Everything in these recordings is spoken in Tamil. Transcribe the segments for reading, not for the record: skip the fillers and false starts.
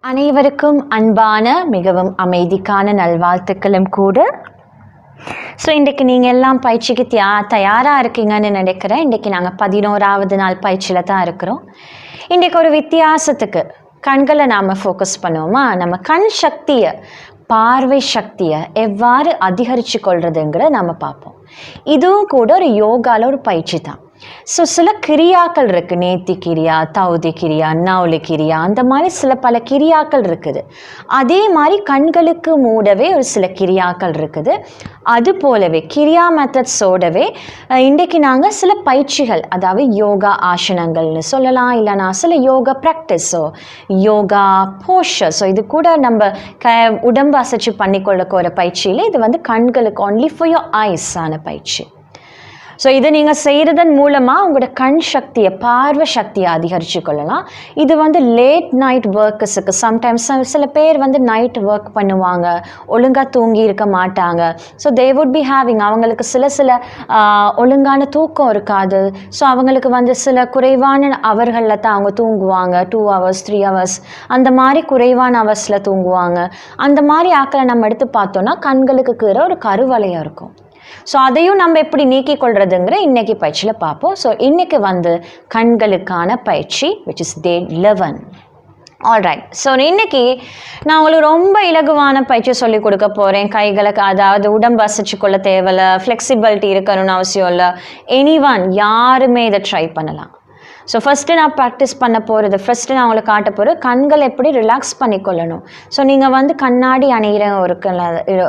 அனைவருக்கும் அன்பான மிகவும் அமைதிக்கான நல்வாழ்த்துக்களும் கூட. ஸோ இன்றைக்கு நீங்கள் எல்லாம் பயிற்சிக்கு தயாராக இருக்கீங்கன்னு நினைக்கிறேன். இன்றைக்கி நாங்கள் 11வது நாள் பயிற்சியில் தான் இருக்கிறோம். இன்றைக்கு ஒரு வித்தியாசத்துக்கு கண்களை நாம் ஃபோக்கஸ் பண்ணுவோமா, நம்ம கண் சக்தியை, பார்வை சக்தியை எவ்வாறு அதிகரித்து கொள்றதுங்கிற நம்ம பார்ப்போம். இதுவும் கூட ஒரு யோகாவில் ஒரு பயிற்சி தான். ஸோ சில கிரியாக்கள் இருக்குது, நேத்தி கிரியா, தௌதி கிரியா, நவுலி கிரியா, அந்த மாதிரி பல கிரியாக்கள் இருக்குது. அதே மாதிரி கண்களுக்கு மூடவே ஒரு சில கிரியாக்கள் இருக்குது. அது போலவே கிரியா மெத்தட்ஸோடவே இன்றைக்கு நாங்கள் சில பயிற்சிகள், அதாவது யோகா ஆசனங்கள்னு சொல்லலாம், இல்லைனா சில யோகா ப்ராக்டிஸோ யோகா போஸ்டர்ஸோ, இது கூட நம்ம உடம்பு அசைச்சு பண்ணிக்கொள்ளக்க ஒரு பயிற்சியில் இது வந்து கண்களுக்கு ஒன்லி ஃபார் யோர் ஐஸ் ஆன பயிற்சி. ஸோ இதை நீங்கள் செய்கிறதன் மூலமாக உங்களோட கண் சக்தியை, பார்வை சக்தியை அதிகரித்து கொள்ளலாம். இது வந்து லேட் நைட் ஒர்க்கர்ஸுக்கு, சம்டைம்ஸ் சில பேர் வந்து நைட் ஒர்க் பண்ணுவாங்க, ஒழுங்காக தூங்கி இருக்க மாட்டாங்க. So they would be having, அவங்களுக்கு சில ஒழுங்கான தூக்கம் இருக்காது. ஸோ அவங்களுக்கு வந்து சில குறைவான அவர்களில் தான் அவங்க தூங்குவாங்க, 2 hours 3 hours அந்த மாதிரி குறைவான ஹவர்ஸில் தூங்குவாங்க. அந்த மாதிரி ஆக்களை நம்ம எடுத்து பார்த்தோன்னா கண்களுக்கு கீழே ஒரு கருவளையம் இருக்கும். ஸோ அதையும் நம்ம எப்படி நீக்கிக் கொள்றதுங்கிற இன்னைக்கு பயிற்சியில் பார்ப்போம். ஸோ இன்னைக்கு வந்து கண்களுக்கான பயிற்சி which is day 11. Alright. So இன்னைக்கு நான் உங்களுக்கு ரொம்ப இலகுவான பயிற்சி சொல்லி கொடுக்க போகிறேன். கைகளுக்கு, அதாவது உடம்பு அசைச்சு கொள்ள தேவையில்ல, ஃப்ளெக்சிபிலிட்டி இருக்கணும்னு அவசியம் இல்லை. எனிவன், யாருமே இதை ட்ரை பண்ணலாம். ஸோ ஃபஸ்ட்டு நான் ப்ராக்டிஸ் பண்ண போகிறது, ஃபஸ்ட்டு நான் உங்களுக்கு காட்ட போகிறது கண்கள் எப்படி ரிலாக்ஸ் பண்ணிக்கொள்ளணும். ஸோ நீங்கள் வந்து கண்ணாடி அணிகிற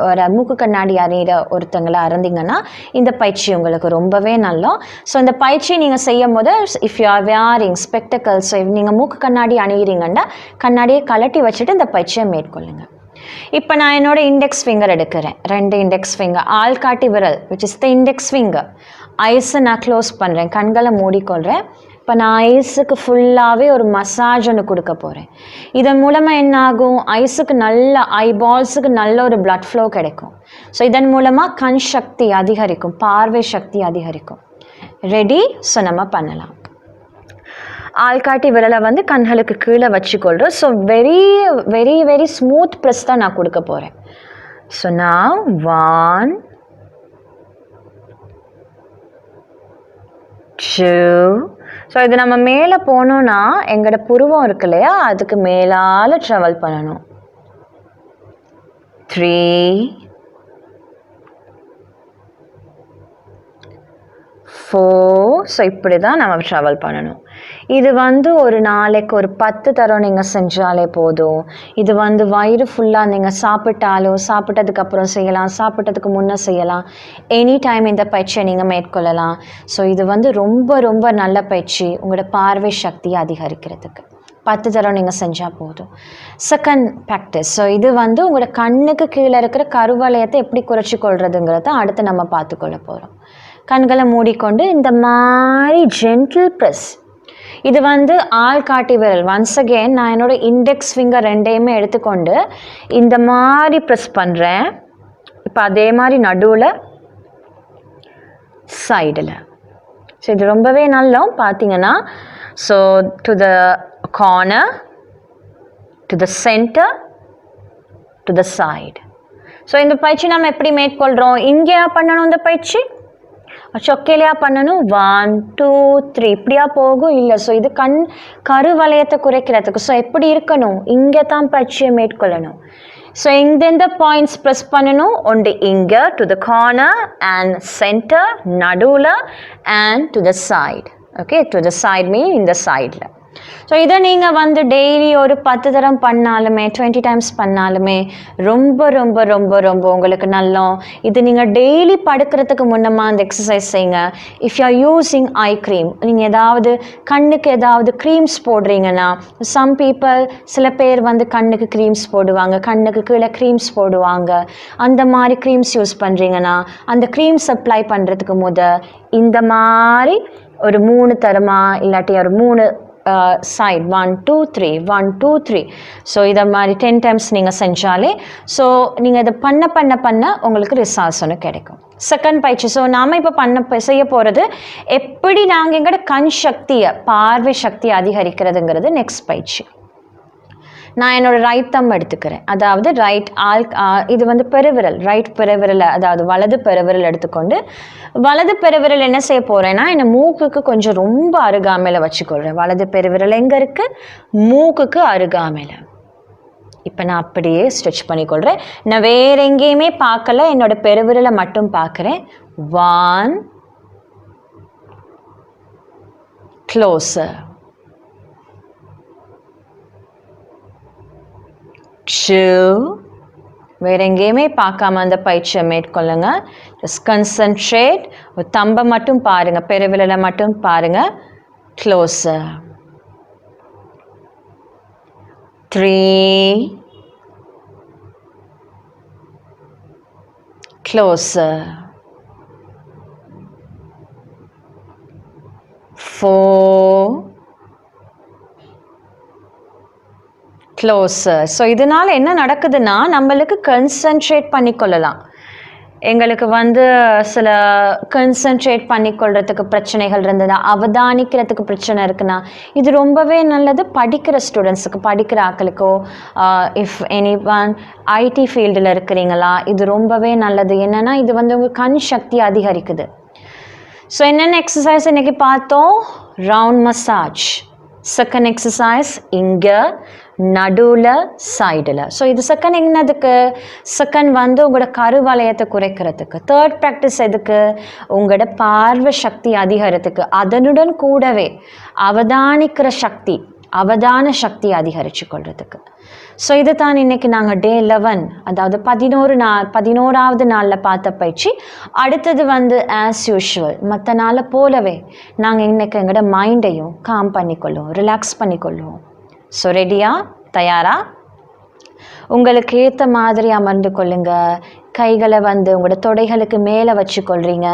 ஒரு மூக்கு கண்ணாடி அணிகிற ஒருத்தங்களை இருந்தீங்கன்னா இந்த பயிற்சி உங்களுக்கு ரொம்பவே நல்லா. ஸோ இந்த பயிற்சி நீங்கள் செய்யும் போது if you are wearing spectacles, நீங்கள் மூக்கு கண்ணாடி அணிகிறீங்கன்னா கண்ணாடியை கலட்டி வச்சுட்டு இந்த பயிற்சியை மேற்கொள்ளுங்க. இப்போ நான் என்னோட இண்டெக்ஸ் ஃபிங்கர் எடுக்கிறேன், 2 இண்டெக்ஸ் ஃபிங்கர், ஆள்காட்டி விரல் which is the index finger, ஐஸை நான் க்ளோஸ் பண்ணுறேன், கண்களை மூடிக்கொள்கிறேன். இப்போ நான் ஐஸுக்கு ஃபுல்லாகவே ஒரு மசாஜ் ஒன்று கொடுக்க போகிறேன். இதன் மூலமாக என்ன ஆகும், ஐஸுக்கு நல்ல ஐபால்ஸுக்கு நல்ல ஒரு பிளட் ஃப்ளோ கிடைக்கும். ஸோ இதன் மூலமாக கண் சக்தி அதிகரிக்கும், பார்வை சக்தி அதிகரிக்கும். ரெடி? ஸோ நம்ம பண்ணலாம். ஆள்காட்டி விரலை வந்து கண்களுக்கு கீழே வச்சுக்கொள்கிறோம். So very very very smooth press தான் நான் கொடுக்க போகிறேன். ஸோ நான் 1 2. ஸோ இது நம்ம மேலே போனோன்னா எங்களோட புருவம் இருக்கு இல்லையா, அதுக்கு மேலால் ட்ராவல் பண்ணணும். 3 4. ஸோ இப்படி தான் நம்ம ட்ராவல் பண்ணணும். இது வந்து ஒரு நாளைக்கு ஒரு 10 தரம் நீங்கள் செஞ்சாலே போதும். இது வந்து வயிறு ஃபுல்லாக நீங்கள் சாப்பிட்டாலும், சாப்பிட்டதுக்கப்புறம் செய்யலாம், சாப்பிட்டதுக்கு முன்னே செய்யலாம், எனி டைம் இந்த பயிற்சியை நீங்கள் மேற்கொள்ளலாம். ஸோ இது வந்து ரொம்ப ரொம்ப நல்ல பயிற்சி உங்களோட பார்வை சக்தியை அதிகரிக்கிறதுக்கு. 10 தரம் நீங்கள் செஞ்சால் போதும். Second practice. ஸோ இது வந்து உங்களோட கண்ணுக்கு கீழே இருக்கிற கருவளையத்தை எப்படி குறைச்சி கொள்றதுங்கிறத அடுத்து நம்ம பார்த்துக்கொள்ள போகிறோம். கண்களை மூடிக்கொண்டு இந்த மாதிரி ஜென்டில் ப்ரெஸ். இது வந்து ஆள்காட்டி விரல். ஒன்ஸ் அகெயின் நான் என்னோட இண்டெக்ஸ் ஃபிங்கர் 2யுமே எடுத்துக்கொண்டு இந்த மாதிரி ப்ரெஸ் பண்ணுறேன். இப்போ அதே மாதிரி நடுவில், சைடில். ஸோ இது ரொம்பவே நல்லா பார்த்தீங்கன்னா, so to the corner, to the centre, to the side. So இந்த பயிற்சி நம்ம எப்படி மேற்கொள்கிறோம், இங்கேயா பண்ணணும் இந்த பயிற்சி, சொக்கையிலையா பண்ணணும், 1 2 3 இப்படியா போகும் இல்லை. ஸோ இது கருவளையத்தை குறைக்கிறதுக்கு. ஸோ எப்படி இருக்கணும், இங்கே தான் பயிற்சியை மேற்கொள்ளணும். ஸோ எந்தெந்த பாயிண்ட்ஸ் ப்ரெஸ் பண்ணணும், ஒன்று இங்கே to the corner and centre, நடுவில் and to the side. Okay, to the side mean இந்த சைடில். ஸோ இதை நீங்கள் வந்து டெய்லி ஒரு 10 தரம் பண்ணாலுமே, 20 டைம்ஸ் பண்ணாலுமே ரொம்ப ரொம்ப ரொம்ப ரொம்ப உங்களுக்கு நல்லா. இது நீங்கள் டெய்லி படுக்கிறதுக்கு முன்னமாக அந்த எக்ஸசைஸ் செய்யுங்க. If you are using eye cream, நீங்கள் ஏதாவது கண்ணுக்கு ஏதாவது க்ரீம்ஸ் போடுறீங்கன்னா, சம் பீப்புள், சில பேர் வந்து கண்ணுக்கு க்ரீம்ஸ் போடுவாங்க, கண்ணுக்கு கீழே க்ரீம்ஸ் போடுவாங்க. அந்த மாதிரி க்ரீம்ஸ் யூஸ் பண்ணுறீங்கன்னா அந்த க்ரீம்ஸ் அப்ளை பண்ணுறதுக்கு இந்த மாதிரி ஒரு 3 தரமா இல்லாட்டி ஒரு 3 சைட் 1 2 3 1 2 3. ஸோ இதை மாதிரி 10 டைம்ஸ் நீங்கள் செஞ்சாலே, ஸோ நீங்கள் இதை பண்ண உங்களுக்கு ரிசல்ட்ஸ் ஒன்று கிடைக்கும். செகண்ட் பயிற்சி. ஸோ நாம் இப்போ செய்ய போகிறது எப்படி நாங்கள் எங்களோட கண் சக்தியை, பார்வை சக்தியை அதிகரிக்கிறதுங்கிறது நெக்ஸ்ட் பயிற்சி. நான் என்னோட ரைட் தம் எடுத்துக்கிறேன், அதாவது இது வந்து பெருவிரல், ரைட் பெருவிரலை, அதாவது வலது பெருவிரல் எடுத்துக்கொண்டு வலது பெருவிரல் என்ன செய்ய போகிறேன்னா என்னை மூக்குக்கு கொஞ்சம் ரொம்ப அருகாமையில் வச்சுக்கொள்கிறேன். வலது பெருவிரல் எங்கே இருக்குது? மூக்குக்கு அருகாமையில். இப்போ நான் அப்படியே ஸ்ட்ரெச் பண்ணிக்கொள்கிறேன். நான் வேற எங்கேயுமே பார்க்கல, என்னோட பெருவிரலை மட்டும் பார்க்குறேன். 1 closer, 2 வேற எங்கேயுமே பார்க்காம அந்த பயிற்சியை மேற்கொள்ளுங்க. Just concentrate. ஒரு தம்பை மட்டும் பாருங்க, பெருவிரலை மட்டும் பாருங்க. closer, 3 closer, 4 closer. ஸோ இதனால் என்ன நடக்குதுன்னா நம்மளுக்கு கன்சன்ட்ரேட் பண்ணிக்கொள்ளலாம். எங்களுக்கு வந்து சில கன்சன்ட்ரேட் பண்ணிக்கொள்கிறதுக்கு பிரச்சனைகள் இருந்ததுன்னா, அவதானிக்கிறதுக்கு பிரச்சனை இருக்குன்னா இது ரொம்பவே நல்லது. படிக்கிற ஸ்டூடெண்ட்ஸுக்கு, படிக்கிற ஆக்களுக்கோ, இஃப் எனி ஒன் ஐடி ஃபீல்டில் இருக்கிறீங்களா, இது ரொம்பவே நல்லது. என்னென்னா இது வந்து உங்கள் கண் சக்தி அதிகரிக்குது. ஸோ என்னென்ன எக்ஸசைஸ் இன்றைக்கி பார்த்தோம்? Round massage. செகண்ட் எக்ஸசைஸ் இங்கே நடுவில், சைடில். ஸோ இது செகண்ட் என்னதுக்கு? செகண்ட் வந்து உங்களோட கருவளையத்தை குறைக்கிறதுக்கு. தேர்ட் ப்ராக்டிஸ் எதுக்கு? உங்களோட பார்வை சக்தி அதிகரிக்கிறதுக்கு. அதனுடன் கூடவே அவதானிக்கிற சக்தி, அவதான சக்தி அதிகரித்து கொள்றதுக்கு. ஸோ இது தான் இன்றைக்கி நாங்கள் டே 11, அதாவது 11வது நாளில் பார்த்த பயிற்சி. அடுத்தது வந்து ஆஸ் யூஷுவல் மற்ற நாளை போலவே நாங்கள் இன்றைக்கி எங்களோட மைண்டையும் காம் பண்ணிக்கொள்ளுவோம், ரிலாக்ஸ் பண்ணிக்கொள்ளுவோம். ஸோ ரெடியா? தயாரா? உங்களுக்கு ஏற்ற மாதிரி அமர்ந்து கொள்ளுங்க. கைகளை வந்து உங்களோட தொடைகளுக்கு மேலே வச்சு கொள்றீங்க.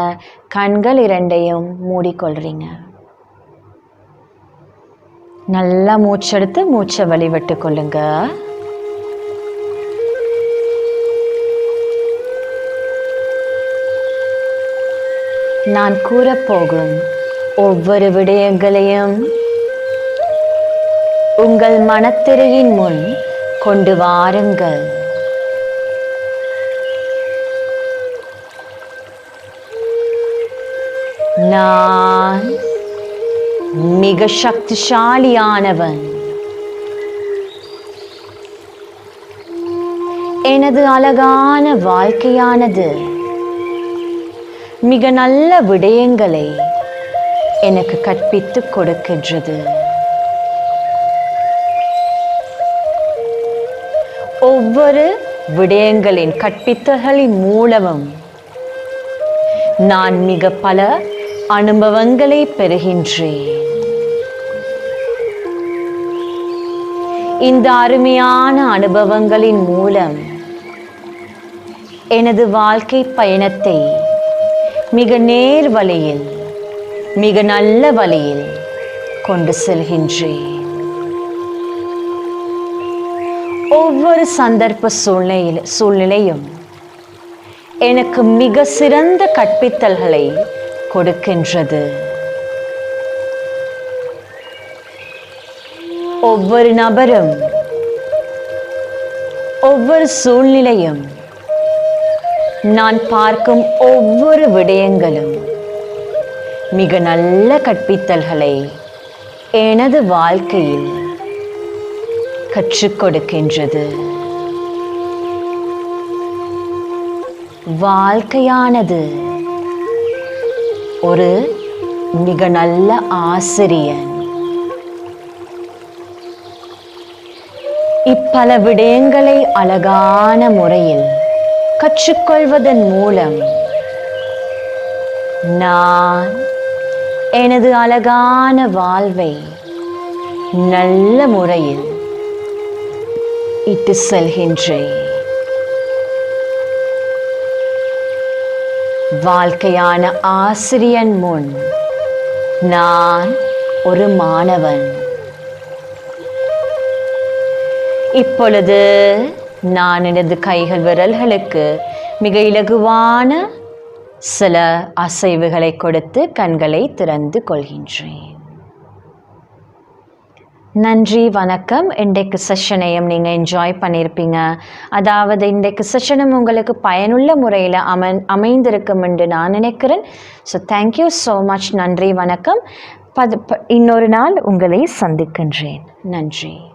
கண்கள் இரண்டையும் மூடிக்கொள்றீங்க. நல்லா மூச்செடுத்து மூச்சை வழிவிட்டு கொள்ளுங்க. நான் கூறப்போகும் ஒவ்வொரு விடயங்களையும் உங்கள் மனத்திரையின் முன் கொண்டு வாருங்கள். நான் மிக சக்திசாலியானவன். எனது அழகான வாழ்க்கையானது மிக நல்ல விடயங்களை எனக்கு கற்பித்துக் கொடுக்கின்றது. ஒவ்வொரு விடயங்களின் கற்பித்தல்களின் மூலமும் நான் மிக பல அனுபவங்களை பெறுகின்றேன். இந்த அருமையான அனுபவங்களின் மூலம் எனது வாழ்க்கை பயணத்தை மிக நேர் வழியில், மிக நல்ல வழியில் கொண்டு செல்கின்றேன். ஒவ்வொரு சந்தர்ப்ப சூழ்நிலையும் எனக்கு மிக சிறந்த கற்பித்தல்களை கொடுக்கின்றது. ஒவ்வொரு நபரும், ஒவ்வொரு சூழ்நிலையும், நான் பார்க்கும் ஒவ்வொரு விடயங்களும் மிக நல்ல கற்பித்தல்களை எனது வாழ்க்கையில் கற்றுக் கொடுக்கின்றது. வாழ்க்கையானது ஒரு மிக நல்ல ஆசிரியன். இப்பல விடயங்களை அழகான முறையில் கற்றுக்கொள்வதன் மூலம் நான் எனது அழகான வாழ்வை நல்ல முறையில் இட்டு செல்கின்றேன். வாழ்க்கையான ஆசிரியன் முன் நான் ஒரு மாணவன். இப்பொழுது நான் எனது கைகள் விரல்களுக்கு மிக இலகுவான சில அசைவுகளை கொடுத்து கண்களை திறந்து கொள்கின்றேன். நன்றி, வணக்கம். இன்றைக்கு செஷனையும் நீங்கள் என்ஜாய் பண்ணியிருப்பீங்க. அதாவது இன்றைக்கு செஷனும் உங்களுக்கு பயனுள்ள முறையில் அமைந்திருக்கும் என்று நான் நினைக்கிறேன். So thank you so much. நன்றி, வணக்கம். இன்னொரு நாள் உங்களை சந்திக்கின்றேன். நன்றி.